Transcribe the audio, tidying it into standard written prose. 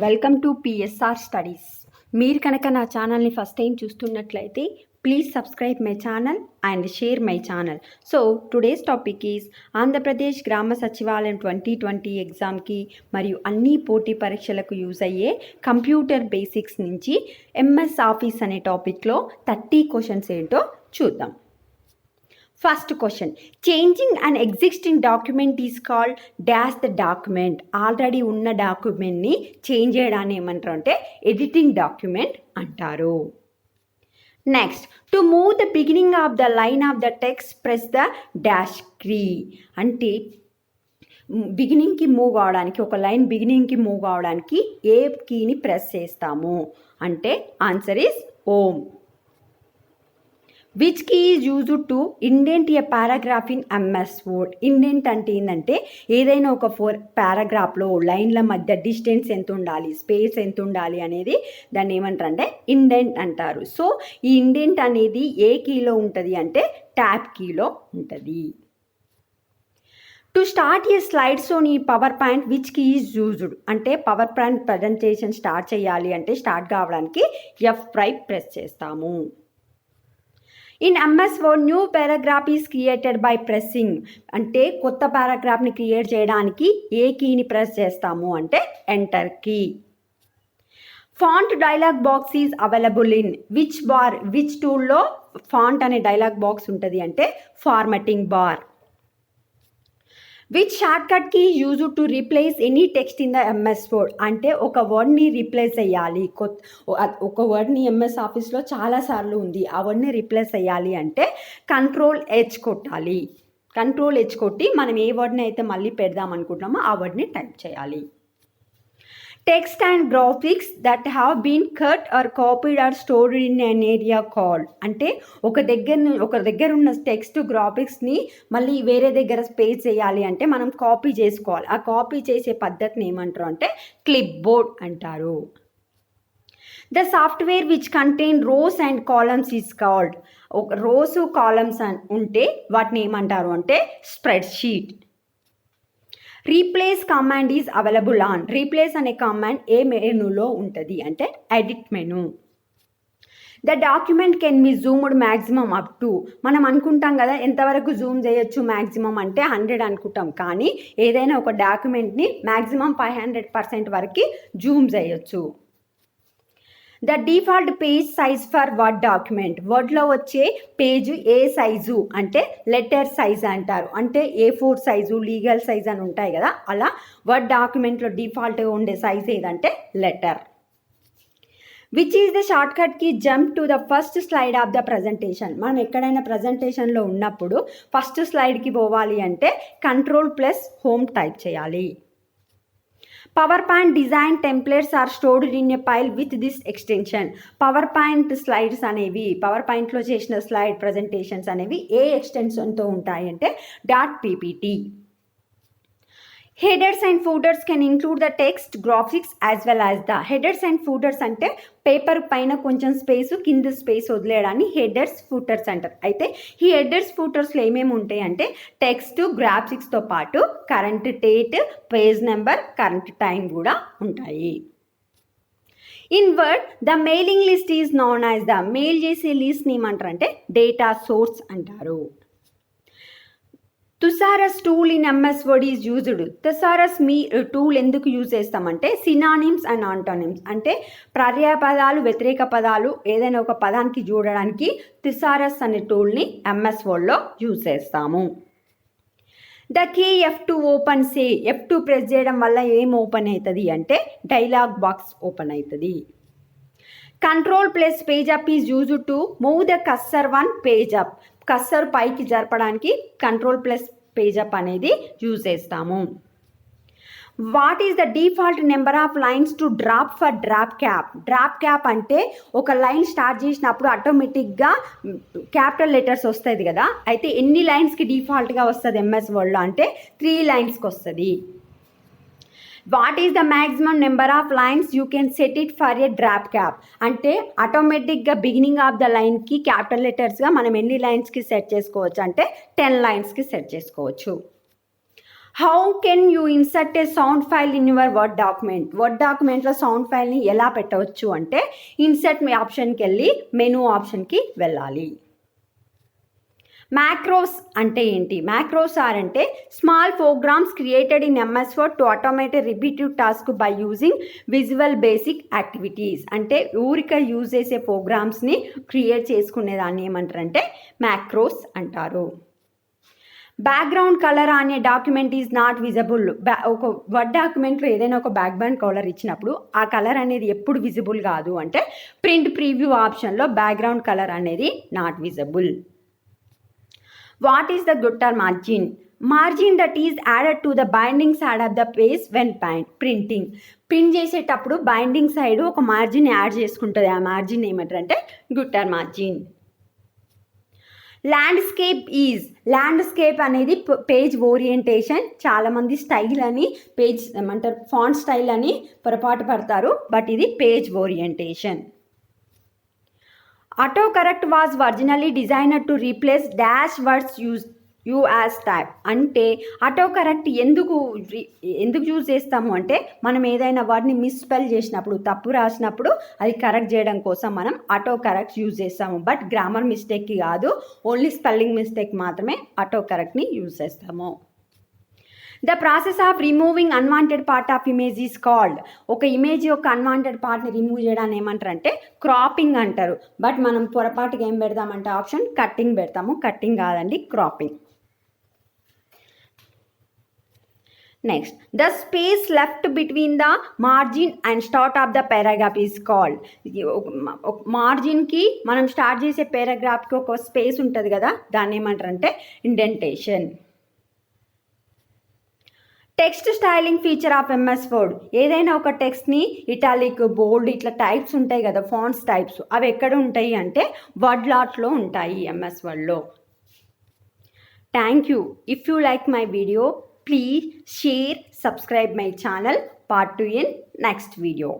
Welcome to PSR studies. మీరు కనుక నా ఛానల్ని ఫస్ట్ టైం చూస్తున్నట్లయితే please subscribe my channel and share my channel. So today's topic is Andhra Pradesh గ్రామ సచివాలయం 2020 ఎగ్జామ్కి మరియు అన్ని పోటీ పరీక్షలకు యూజ్ అయ్యే కంప్యూటర్ బేసిక్స్ నుంచి ఎంఎస్ ఆఫీస్ అనే టాపిక్లో 30 క్వశ్చన్స్ ఏంటో చూద్దాం. First question, changing an existing document is called dash the document. Already ఉన్న డాక్యుమెంట్ని చేంజ్ చేయడాన్ని ఏమంటారు అంటే ఎడిటింగ్ డాక్యుమెంట్ అంటారు. Next, to move the beginning of the line of the text press the dash key. అంటే బిగినింగ్కి మూవ్ కావడానికి, ఒక లైన్ బిగినింగ్కి మూవ్ కావడానికి ఏ కీని ప్రెస్ చేస్తాము అంటే answer is home. Which key is used to indent a paragraph in MS Word. Indent అంటే ఏంటంటే ఏదైనా ఒక పారాగ్రాఫ్లో లైన్ల మధ్య డిస్టెన్స్ ఎంత ఉండాలి, స్పేస్ ఎంత ఉండాలి అనేది దాన్ని ఏమంటారు అంటే ఇండెంట్ అంటారు. సో ఈ ఇండెంట్ అనేది ఏ కీలో ఉంటుంది అంటే ట్యాబ్ కీలో ఉంటుంది. టు స్టార్ట్ ఈ స్లైడ్స్ ఆన్ ఈ PowerPoint which key is used. అంటే పవర్ పాయింట్ ప్రజెంటేషన్ స్టార్ట్ చేయాలి అంటే స్టార్ట్ కావడానికి F5 ప్రెస్ చేస్తాము. In MS Word new paragraph is created by pressing. అంటే కొత్త పారాగ్రాఫ్ని క్రియేట్ చేయడానికి ఏ కీని ప్రెస్ చేస్తాము అంటే enter key. Font dialog box is available in which bar. Which టూల్లో ఫాంట్ అనే డైలాగ్ బాక్స్ ఉంటుంది అంటే formatting bar. Which shortcut key use to replace any text in the MS Word. అంటే ఒక వర్డ్ని రీప్లేస్ చేయాలి, ఒక వర్డ్ని ఎంఎస్ ఆఫీస్లో చాలాసార్లు ఉంది, ఆ వర్డ్ని రీప్లేస్ చేయాలి అంటే Ctrl+H కొట్టాలి. Ctrl+H కొట్టి మనం ఏ వర్డ్ని అయితే మళ్ళీ పెడదాం అనుకుంటున్నామో ఆ వర్డ్ని టైప్ చేయాలి. Text and graphics that have been cut or copied or stored in an area called. అంటే ఒక దగ్గర ఉన్న టెక్స్ట్ గ్రాఫిక్స్ని మళ్ళీ వేరే దగ్గర స్పేస్ చేయాలి అంటే మనం కాపీ చేసుకోవాలి. ఆ కాపీ చేసే పద్ధతిని ఏమంటారు అంటే క్లిప్ బోర్డ్ అంటారు. The software which contain rows and columns is called. ఒక రోస్ కాలమ్స్ ఉంటే వాటిని ఏమంటారు అంటే spread sheet. Replace command is available on. Replace అనే కమాండ్ ఏ మెనూలో ఉంటుంది అంటే edit menu. The document can be zoomed maximum up to. మనం అనుకుంటాం కదా ఎంతవరకు జూమ్ చేయొచ్చు మ్యాక్సిమం అంటే 100 అనుకుంటాం, కానీ ఏదైనా ఒక డాక్యుమెంట్ని మ్యాక్సిమం 500% వరకు జూమ్ చేయొచ్చు. The default page size for Word document. వర్డ్లో వచ్చే పేజ్ ఏ సైజు అంటే లెటర్ సైజ్ అంటారు. అంటే A4 సైజు, లీగల్ సైజ్ అని ఉంటాయి కదా, అలా వర్డ్ డాక్యుమెంట్లో డిఫాల్ట్గా ఉండే సైజ్ ఏదంటే letter. Which is the shortcut key jump to the first slide of the presentation. మనం ఎక్కడైనా ప్రజెంటేషన్లో ఉన్నప్పుడు ఫస్ట్ స్లైడ్కి పోవాలి అంటే Ctrl+Home టైప్ చేయాలి. Power point design templates are stored in a file with this extension. Power point slides అనేవి, power పాయింట్లో చేసిన slide presentations అనేవి ఏ ఎక్స్టెన్షన్తో ఉంటాయి అంటే .ppt. Headers and footers can include the text, graphics as well as the. Headers and footers అంటే paper పైన కొంచెం space, కింద స్పేస్ వదిలేయడాన్ని హెడర్స్ ఫూటర్స్ అంటారు. అయితే ఈ హెడర్స్ ఫూటర్స్లో ఏమేమి ఉంటాయి అంటే టెక్స్ట్, గ్రాఫిక్స్తో పాటు current date, page number, current time కూడా ఉంటాయి. In Word the mailing list is known as the. Mail చేసే లిస్ట్ని ఏమంటారు అంటే డేటా సోర్స్ అంటారు. Thesaurus tool in MS Word is used. Thesaurus tool ఎందుకు యూజ్ చేస్తామంటే సినానిమ్స్ అండ్ ఆంటోనిమ్స్. అంటే పర్యాయపదాలు, వ్యతిరేక పదాలు ఏదైనా ఒక పదానికి చూడడానికి థుసారస్ అనే టూల్ని ఎంఎస్ వర్డ్లో యూజ్ చేస్తాము. The key F2 opens. F2 press చేయడం వల్ల ఏం ఓపెన్ అవుతుంది అంటే డైలాగ్ బాక్స్ ఓపెన్ అవుతుంది. Ctrl+Page up is used to move the cursor one page up. Cursor పైకి జరపడానికి Ctrl+Page up అనేది యూజ్ చేస్తాము. What is the default number of lines to drop for drop cap. Drop cap అంటే ఒక line start చేసినప్పుడు ఆటోమేటిక్గా capital letters వస్తుంది కదా, అయితే ఎన్ని లైన్స్కి డిఫాల్ట్గా వస్తుంది ఎంఎస్ వర్డ్లో అంటే 3 లైన్స్కి వస్తుంది. What is the maximum number of lines you can set it for a drop cap. అంటే ఆటోమేటిక్గా బిగినింగ్ ఆఫ్ ద లైన్కి క్యాపిటల్ లెటర్స్గా మనం ఎన్ని లైన్స్కి సెట్ చేసుకోవచ్చు అంటే 10 లైన్స్కి సెట్ చేసుకోవచ్చు. How can you insert a sound file in your Word document? Word డాక్యుమెంట్లో సౌండ్ ఫైల్ని ఎలా పెట్టవచ్చు అంటే ఇన్సర్ట్ ఆప్షన్కి వెళ్ళి మెనూ ఆప్షన్కి వెళ్ళాలి. మ్యాక్రోస్ అంటే ఏంటి? మ్యాక్రోస్ ఆర్ అంటే small programs created in MS Word to automate repetitive task by using Visual Basic activities. అంటే ఊరిక యూజ్ చేసే ప్రోగ్రామ్స్ని క్రియేట్ చేసుకునేదాన్ని ఏమంటారంటే మ్యాక్రోస్ అంటారు. బ్యాక్గ్రౌండ్ కలర్ అనే డాక్యుమెంట్ ఈజ్ నాట్ విజిబుల్. ఒక వర్డ్ డాక్యుమెంట్లో ఏదైనా ఒక బ్యాక్గ్రౌండ్ కలర్ ఇచ్చినప్పుడు ఆ కలర్ అనేది ఎప్పుడు విజిబుల్ కాదు అంటే ప్రింట్ ప్రీవ్యూ ఆప్షన్లో బ్యాక్గ్రౌండ్ కలర్ అనేది not visible. What is the gutter margin? Margin that is added to the binding side of the page when printing. Print చేసేటప్పుడు బైండింగ్ సైడ్ ఒక మార్జిన్ యాడ్ చేసుకుంటుంది. ఆ మార్జిన్ ఏమంటారంటే gutter margin. Landscape అనేది page orientation. చాలామంది style అని page ఏమంటారు font style అని పొరపాటు పడతారు, బట్ ఇది page orientation. Auto correct was originally designer to replace dash words you as type. అంటే ఆటో కరెక్ట్ ఎందుకు యూజ్ చేస్తాము అంటే మనం ఏదైనా వర్డ్ని మిస్స్పెల్ చేసినప్పుడు, తప్పు రాసినప్పుడు అది కరెక్ట్ చేయడం కోసం మనం ఆటో కరెక్ట్ యూజ్ చేస్తాము. బట్ గ్రామర్ మిస్టేక్కి కాదు, ఓన్లీ స్పెల్లింగ్ మిస్టేక్ మాత్రమే ఆటో కరెక్ట్ని యూజ్ చేస్తాము. The process of removing unwanted part of image is called. ఒక ఇమేజ్ యొక్క అన్వాంటెడ్ పార్ట్ని రిమూవ్ చేయడాన్ని ఏమంటారంటే క్రాపింగ్ అంటారు. బట్ మనం పొరపాటుగా ఏం పెడతామంటే ఆప్షన్ కట్టింగ్ పెడతాము. కట్టింగ్ కాదండి, cropping. Next, the space left between the margin and start of the paragraph is called. మార్జిన్కి మనం స్టార్ట్ చేసే పారాగ్రాఫ్కి ఒక స్పేస్ ఉంటుంది కదా, దాన్ని ఏమంటారంటే indentation. Text styling feature of MS Word. ఏదైనా ఒక టెక్స్ట్ని ఇటాలిక్, బోల్డ్ ఇట్లా టైప్స్ ఉంటాయి కదా, ఫాంట్స్ టైప్స్, అవి ఎక్కడ ఉంటాయి అంటే వర్డ్ లాట్లో ఉంటాయి MS Wordలో. Thank you. If you like my video, please share, subscribe my channel. Part 2 in next video.